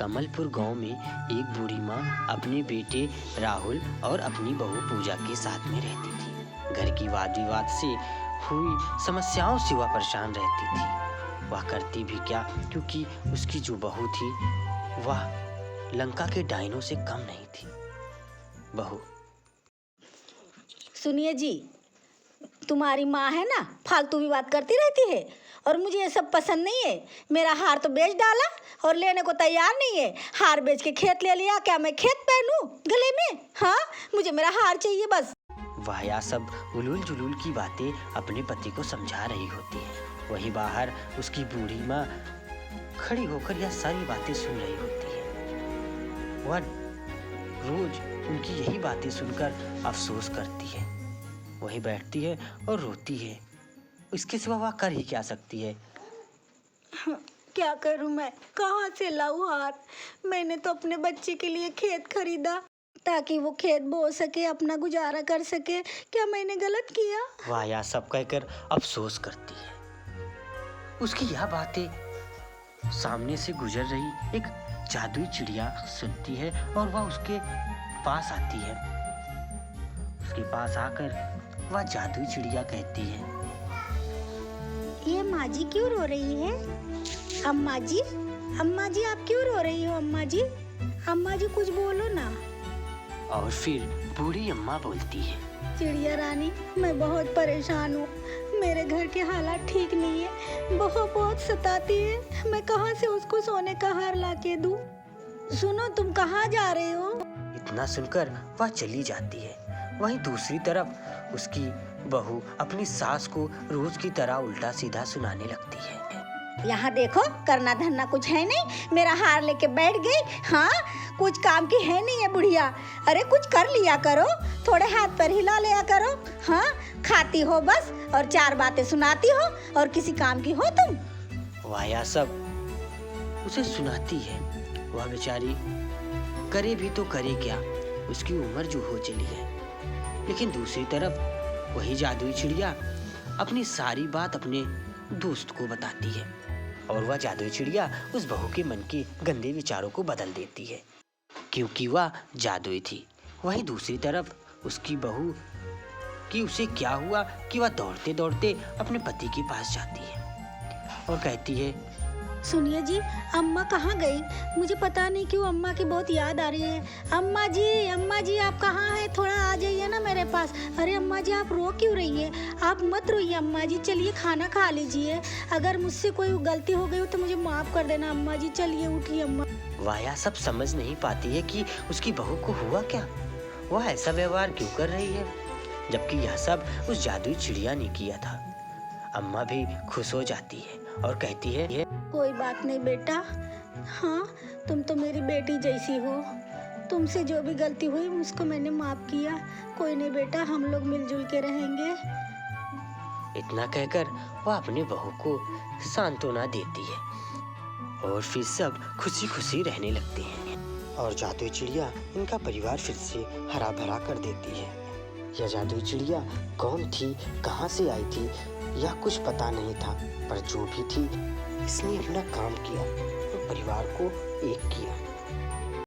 कमलपुर गांव में एक बूढ़ी माँ अपने बेटे राहुल और अपनी बहू पूजा के साथ में रहती थी। घर की वाद विवाद से हुई समस्याओं से वह परेशान रहती थी। वह करती भी क्या, क्योंकि उसकी जो बहू थी वह लंका के डायनों से कम नहीं थी। बहू, सुनिए जी, तुम्हारी माँ है ना, फालतू भी बात करती रहती है और मुझे ये सब पसंद नहीं है। मेरा हार तो बेच डाला और लेने को तैयार नहीं है। हार बेच के खेत ले लिया, क्या मैं खेत पहनूं गले में? हाँ, मुझे मेरा हार चाहिए बस। वह यह सब उलूल जुलूल की बातें अपने पति को समझा रही होती है। वहीं बाहर उसकी बूढ़ी माँ खड़ी होकर यह सारी बातें सुन रही होती है। वह रोज उनकी यही बातें सुनकर अफसोस करती है। वही बैठती है और रोती है। इसके सिवा वह कर ही क्या सकती है? क्या करूं मैं, कहाँ से लाऊं हार? मैंने तो अपने बच्चे के लिए खेत खरीदा ताकि वो खेत बो सके, अपना गुजारा कर सके। क्या मैंने गलत किया? वह यह सब कहकर अफसोस करती है। उसकी यह बातें सामने से गुजर रही एक जादुई चिड़िया सुनती है और वह उसके पास आती है। उसके पास आकर वह जादुई चिड़िया कहती है, ये माँ जी क्यों रो रही है? अम्मा जी, अम्मा जी आप क्यों रो रही हो? अम्मा जी, अम्मा जी कुछ बोलो ना। और फिर बूढ़ी अम्मा बोलती है, चिड़िया रानी, मैं बहुत परेशान हूँ। मेरे घर के हालात ठीक नहीं है। बहू बहुत सताती है। मैं कहाँ से उसको सोने का हार लाके दूँ? सुनो, तुम कहाँ जा रहे हो? इतना सुनकर वह चली जाती है। वहीं दूसरी तरफ उसकी बहू अपनी सास को रोज की तरह उल्टा सीधा सुनाने लगती है। यहाँ देखो, करना धरना कुछ है नहीं, मेरा हार लेके बैठ गई। हाँ, कुछ काम की है नहीं है बुढ़िया। अरे कुछ कर लिया करो, थोड़े हाथ पर हिला लिया करो। हाँ, खाती हो बस और चार बातें सुनाती हो, और किसी काम की हो तुम? वह यह सब उसे सुनाती है। वह बेचारी करे भी तो करे क्या, उसकी उम्र जो हो चली है। लेकिन दूसरी तरफ वही जादुई चिड़िया अपनी सारी बात अपने दोस्त को बताती है और वह जादुई चिड़िया उस बहू के मन के गंदे विचारों को बदल देती है, क्योंकि वह जादुई थी। वहीं दूसरी तरफ उसकी बहू कि उसे क्या हुआ कि वह दौड़ते दौड़ते अपने पति के पास जाती है और कहती है, सुनिए जी, अम्मा कहाँ गई? मुझे पता नहीं क्यों अम्मा की बहुत याद आ रही है। अम्मा जी आप कहाँ हैं? थोड़ा आ जाइए ना मेरे पास। अरे अम्मा जी, आप रो क्यों रही है? आप मत रोइए अम्मा जी, चलिए खाना खा लीजिए। अगर मुझसे कोई गलती हो गई हो तो मुझे माफ़ कर देना अम्मा जी। चलिए उठिए अम्मा। वह यह सब समझ नहीं पाती है कि उसकी बहू को हुआ क्या, वह ऐसा व्यवहार क्यों कर रही है, जबकि यह सब उस जादुई चिड़िया ने किया था। अम्मा भी खुश हो जाती है और कहती है, कोई बात नहीं बेटा। हाँ, तुम तो मेरी बेटी जैसी हो। तुमसे जो भी गलती हुई उसको मैंने माफ़ किया। कोई नहीं बेटा, हम लोग मिलजुल के रहेंगे। इतना कहकर वह अपने बहू को सांत्वना देती है और फिर सब खुशी खुशी रहने लगते हैं और जादुई चिड़िया इनका परिवार फिर से हरा भरा कर देती है। यह जादुई चिड़िया कौन थी, कहाँ से आई थी, यह कुछ पता नहीं था, पर जो भी थी इसने अपना काम किया और परिवार को एक किया।